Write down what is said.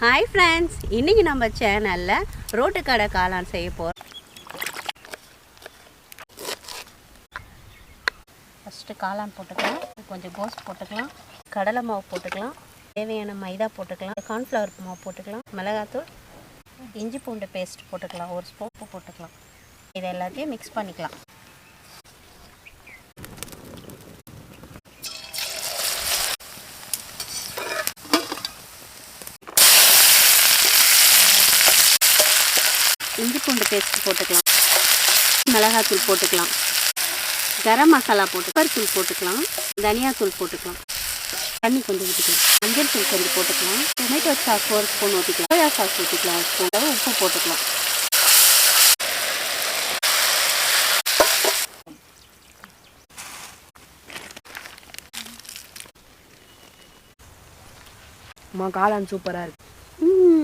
Hi friends, இன்றைக்கி நம்ம சேனலில் ரோட்டு கடை காளான் செய்ய போகிறோம். ஃபஸ்ட்டு காளான் போட்டுக்கலாம், கொஞ்சம் கோஸ் போட்டுக்கலாம், கடலை மாவு போட்டுக்கலாம், தேவையான மைதா போட்டுக்கலாம், கார்ன்ஃப்ளவர் மாவு போட்டுக்கலாம், மிளகாத்தூள், இஞ்சி பூண்டு பேஸ்ட் போட்டுக்கலாம், ஒரு ஸ்பூன் உப்பு போட்டுக்கலாம். இதை எல்லாத்தையும் மிக்ஸ் பண்ணிக்கலாம். இஞ்சி பூண்டு பேஸ்ட் போட்டுக்கலாம், மிளகாத்தூள் போட்டுக்கலாம், கரம் மசாலா பெப்பர் தூள் போட்டுக்கலாம், தனியாத்தூள் போட்டுக்கலாம், தண்ணி கொஞ்சம் ஊற்றிக்கலாம், மஞ்சள் தூள் கொஞ்சம் போட்டுக்கலாம், டொமேட்டோ சாஸ் ஒரு ஸ்பூன் ஊற்றிக்கலாம், சோயா சாஸ் ஊற்றிக்கலாம், ஒரு ஸ்பூன் அளவு உப்பு போட்டுக்கலாம். காளான் சூப்பராக இருக்குது.